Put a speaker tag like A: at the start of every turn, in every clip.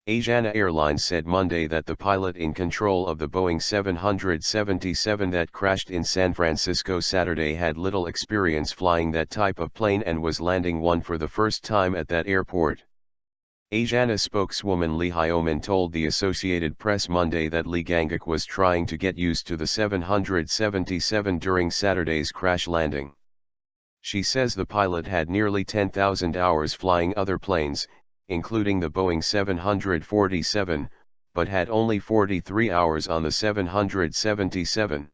A: Asiana Airlines said Monday that the pilot in control of the Boeing 777 that crashed in San Francisco Saturday had little experience flying that type of plane and was landing one for the first time at that airport. Asiana spokeswoman Lee Hyo-min told the Associated Press Monday that Lee Gangak was trying to get used to the 777 during Saturday's crash landing. She says the pilot had nearly 10,000 hours flying other planes, including the Boeing 747, but had only 43 hours on the 777.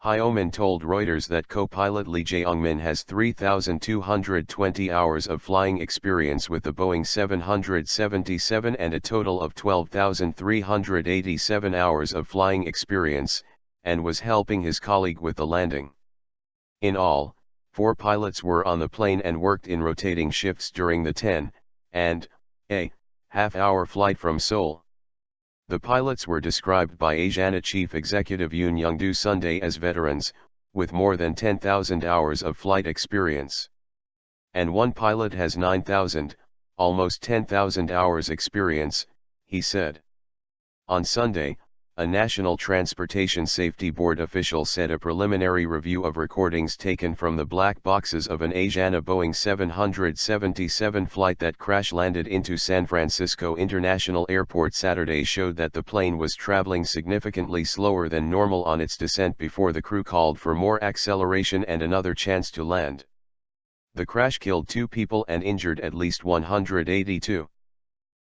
A: Hyo-min told Reuters that co-pilot Lee Jae-min has 3,220 hours of flying experience with the Boeing 777 and a total of 12,387 hours of flying experience, and was helping his colleague with the landing. In all, 4 pilots were on the plane and worked in rotating shifts during the 10.5-hour flight from Seoul. The pilots were described by Asiana Chief Executive Yoon Young-do Sunday as veterans, with more than 10,000 hours of flight experience. And one pilot has 9,000, almost 10,000 hours experience, he said. On Sunday, a National Transportation Safety Board official said a preliminary review of recordings taken from the black boxes of an Asiana Boeing 777 flight that crash-landed into San Francisco International Airport Saturday showed that the plane was traveling significantly slower than normal on its descent before the crew called for more acceleration and another chance to land. The crash killed 2 people and injured at least 182.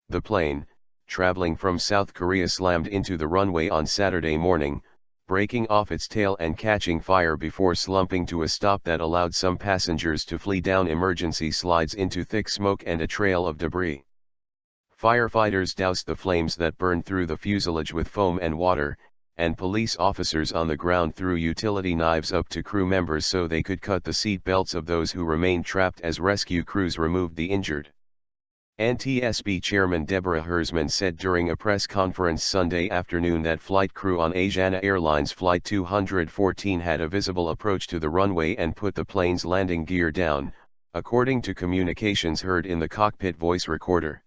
A: The plane, traveling from South Korea, slammed into the runway on Saturday morning, breaking off its tail and catching fire before slumping to a stop that allowed some passengers to flee down emergency slides into thick smoke and a trail of debris. Firefighters doused the flames that burned through the fuselage with foam and water, and police officers on the ground threw utility knives up to crew members so they could cut the seat belts of those who remained trapped as rescue crews removed the injured. NTSB Chairman Deborah Hersman said during a press conference Sunday afternoon that flight crew on Asiana Airlines Flight 214 had a visible approach to the runway and put the plane's landing gear down, according to communications heard in the cockpit voice recorder.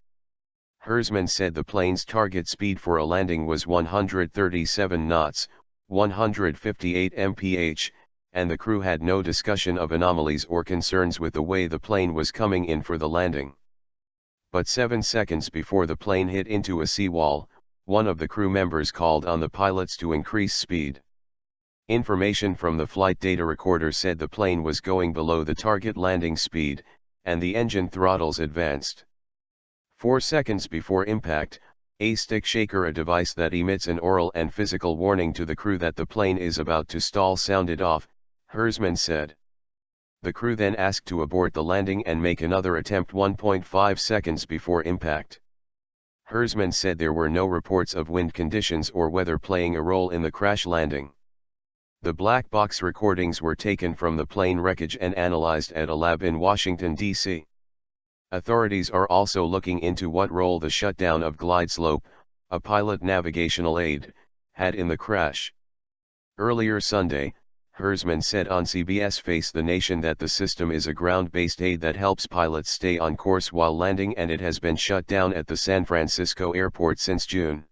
A: Hersman said the plane's target speed for a landing was 137 knots, 158 mph, and the crew had no discussion of anomalies or concerns with the way the plane was coming in for the landing. But 7 seconds before the plane hit into a seawall, one of the crew members called on the pilots to increase speed. Information from the flight data recorder said the plane was going below the target landing speed, and the engine throttles advanced. 4 seconds before impact, a stick shaker, a device that emits an oral and physical warning to the crew that the plane is about to stall, sounded off, Hersman said. The crew then asked to abort the landing and make another attempt 1.5 seconds before impact. Hersman said there were no reports of wind conditions or weather playing a role in the crash landing. The black box recordings were taken from the plane wreckage and analyzed at a lab in Washington, D.C. Authorities are also looking into what role the shutdown of GlideSlope, a pilot navigational aid, had in the crash. Earlier Sunday, Hersman said on CBS Face the Nation that the system is a ground-based aid that helps pilots stay on course while landing, and it has been shut down at the San Francisco airport since June.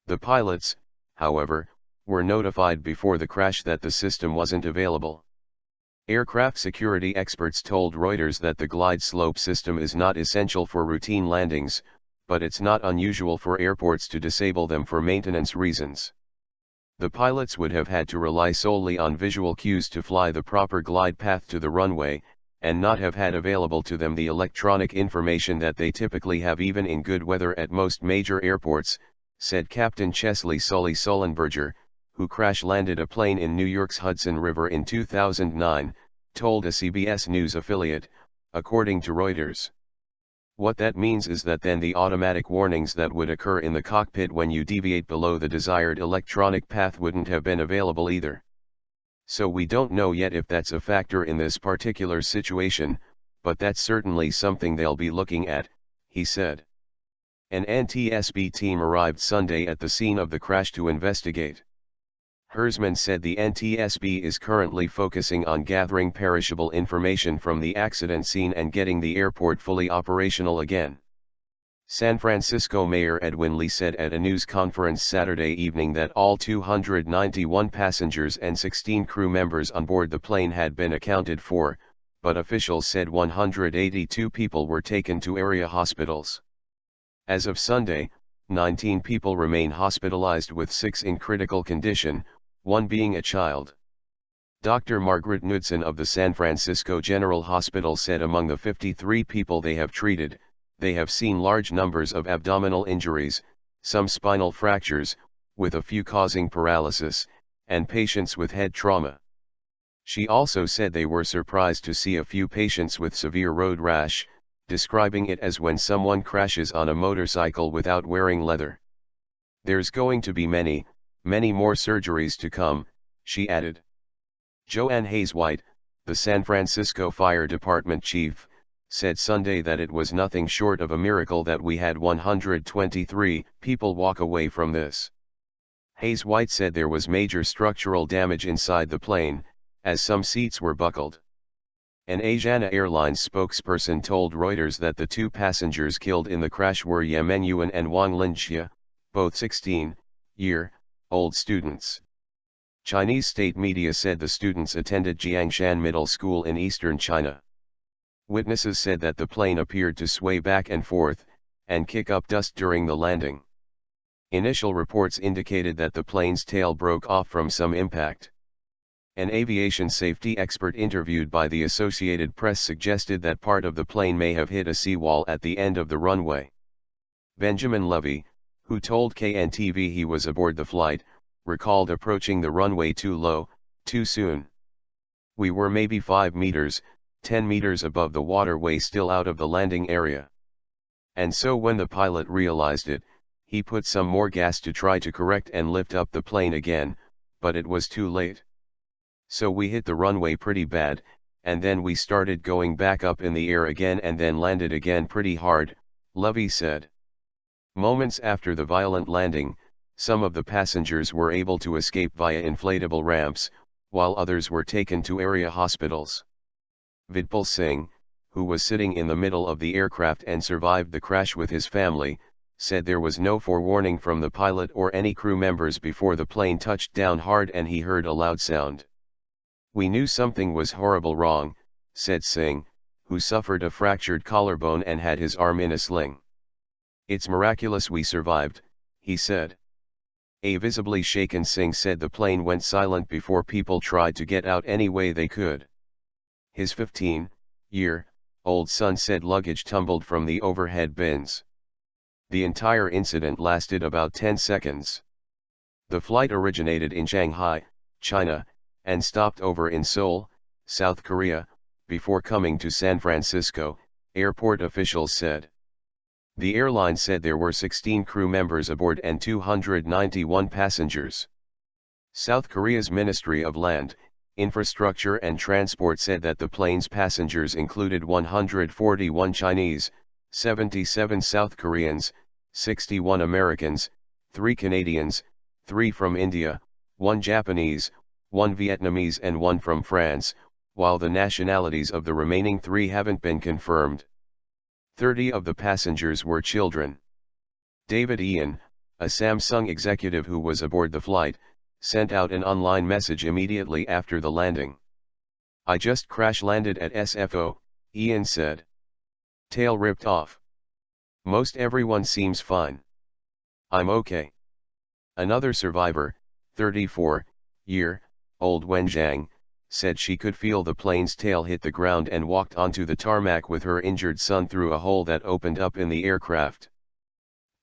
A: The pilots, however, were notified before the crash that the system wasn't available. Aircraft security experts told Reuters that the GlideSlope system is not essential for routine landings, but it's not unusual for airports to disable them for maintenance reasons. The pilots would have had to rely solely on visual cues to fly the proper glide path to the runway, and not have had available to them the electronic information that they typically have even in good weather at most major airports, said Captain Chesley Sully Sullenberger, who crash-landed a plane in New York's Hudson River in 2009, told a CBS News affiliate, according to Reuters. What that means is that then the automatic warnings that would occur in the cockpit when you deviate below the desired electronic path wouldn't have been available either. So we don't know yet if that's a factor in this particular situation, but that's certainly something they'll be looking at, he said. An NTSB team arrived Sunday at the scene of the crash to investigate. Hersman said the NTSB is currently focusing on gathering perishable information from the accident scene and getting the airport fully operational again. San Francisco Mayor Edwin Lee said at a news conference Saturday evening that all 291 passengers and 16 crew members on board the plane had been accounted for, but officials said 182 people were taken to area hospitals. As of Sunday, 19 people remain hospitalized with 6 in critical condition, 1 being a child. Dr. Margaret Knudsen of the San Francisco General Hospital said among the 53 people they have treated, they have seen large numbers of abdominal injuries, some spinal fractures, with a few causing paralysis, and patients with head trauma. She also said they were surprised to see a few patients with severe road rash, describing it as when someone crashes on a motorcycle without wearing leather. There's going to be many more surgeries to come, she added. Joanne Hayes-White, the San Francisco Fire Department chief, said Sunday that it was nothing short of a miracle that we had 123 people walk away from this. Hayes-White said there was major structural damage inside the plane, as some seats were buckled. An Asiana Airlines spokesperson told Reuters that the 2 passengers killed in the crash were Yemen Yuan and Wang Linxia, both 16-year-old students. Chinese state media said the students attended Jiangshan Middle School in eastern China. Witnesses said that the plane appeared to sway back and forth, and kick up dust during the landing. Initial reports indicated that the plane's tail broke off from some impact. An aviation safety expert interviewed by the Associated Press suggested that part of the plane may have hit a seawall at the end of the runway. Benjamin Levy, who told KNTV he was aboard the flight, recalled approaching the runway too low, too soon. We were maybe 5 meters, 10 meters above the waterway, still out of the landing area. And so when the pilot realized it, he put some more gas to try to correct and lift up the plane again, but it was too late. So we hit the runway pretty bad, and then we started going back up in the air again and then landed again pretty hard, Levy said. Moments after the violent landing, some of the passengers were able to escape via inflatable ramps, while others were taken to area hospitals. Vidpal Singh, who was sitting in the middle of the aircraft and survived the crash with his family, said there was no forewarning from the pilot or any crew members before the plane touched down hard and he heard a loud sound. We knew something was horrible wrong, said Singh, who suffered a fractured collarbone and had his arm in a sling. It's miraculous we survived, he said. A visibly shaken Singh said the plane went silent before people tried to get out any way they could. His 15-year-old son said luggage tumbled from the overhead bins. The entire incident lasted about 10 seconds. The flight originated in Shanghai, China, and stopped over in Seoul, South Korea, before coming to San Francisco, airport officials said. The airline said there were 16 crew members aboard and 291 passengers. South Korea's Ministry of Land, Infrastructure and Transport said that the plane's passengers included 141 Chinese, 77 South Koreans, 61 Americans, 3 Canadians, 3 from India, 1 Japanese, 1 Vietnamese and 1 from France, while the nationalities of the remaining 3 haven't been confirmed. 30 of the passengers were children. David Ian, a Samsung executive who was aboard the flight, sent out an online message immediately after the landing. I just crash-landed at SFO, Ian said. Tail ripped off. Most everyone seems fine. I'm okay. Another survivor, 34-year-old Wen Zhang, said she could feel the plane's tail hit the ground and walked onto the tarmac with her injured son through a hole that opened up in the aircraft.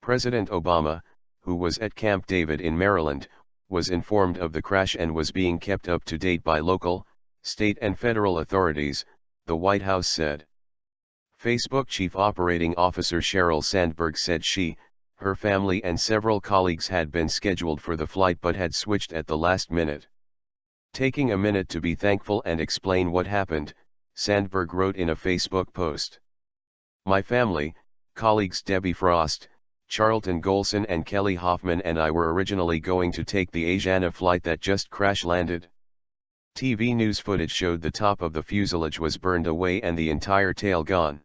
A: President Obama, who was at Camp David in Maryland, was informed of the crash and was being kept up to date by local, state and federal authorities, the White House said. Facebook Chief Operating Officer Sheryl Sandberg said she, her family and several colleagues had been scheduled for the flight but had switched at the last minute. Taking a minute to be thankful and explain what happened, Sandberg wrote in a Facebook post. My family, colleagues Debbie Frost, Charlton Golson and Kelly Hoffman and I were originally going to take the Asiana flight that just crash-landed. TV news footage showed the top of the fuselage was burned away and the entire tail gone.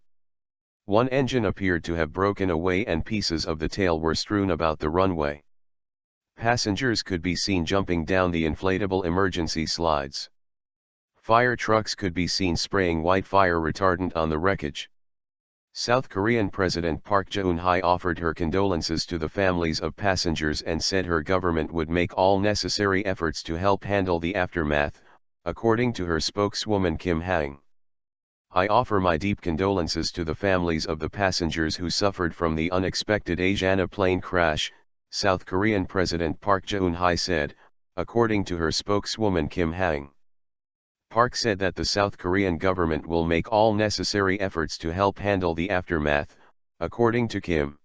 A: One engine appeared to have broken away and pieces of the tail were strewn about the runway. Passengers could be seen jumping down the inflatable emergency slides. Fire trucks could be seen spraying white fire retardant on the wreckage. South Korean President Park Geun-hye offered her condolences to the families of passengers and said her government would make all necessary efforts to help handle the aftermath, according to her spokeswoman Kim Hang. I offer my deep condolences to the families of the passengers who suffered from the unexpected Asiana plane crash, South Korean President Park Geun-hye said, according to her spokeswoman Kim Hang. Park said that the South Korean government will make all necessary efforts to help handle the aftermath, according to Kim.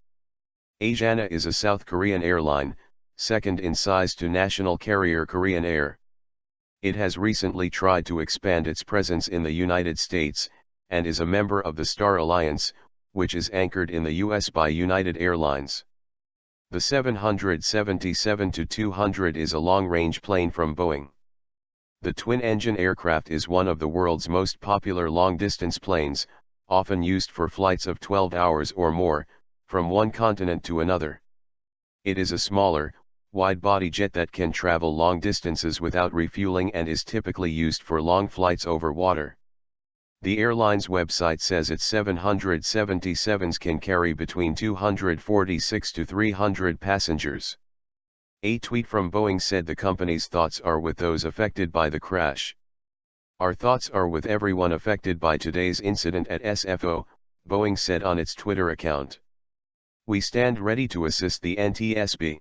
A: Asiana is a South Korean airline, second in size to national carrier Korean Air. It has recently tried to expand its presence in the United States, and is a member of the Star Alliance, which is anchored in the U.S. by United Airlines. The 777-200 is a long-range plane from Boeing. The twin-engine aircraft is one of the world's most popular long-distance planes, often used for flights of 12 hours or more, from one continent to another. It is a smaller, wide-body jet that can travel long distances without refueling and is typically used for long flights over water. The airline's website says its 777s can carry between 246 to 300 passengers. A tweet from Boeing said the company's thoughts are with those affected by the crash. Our thoughts are with everyone affected by today's incident at SFO, Boeing said on its Twitter account. We stand ready to assist the NTSB.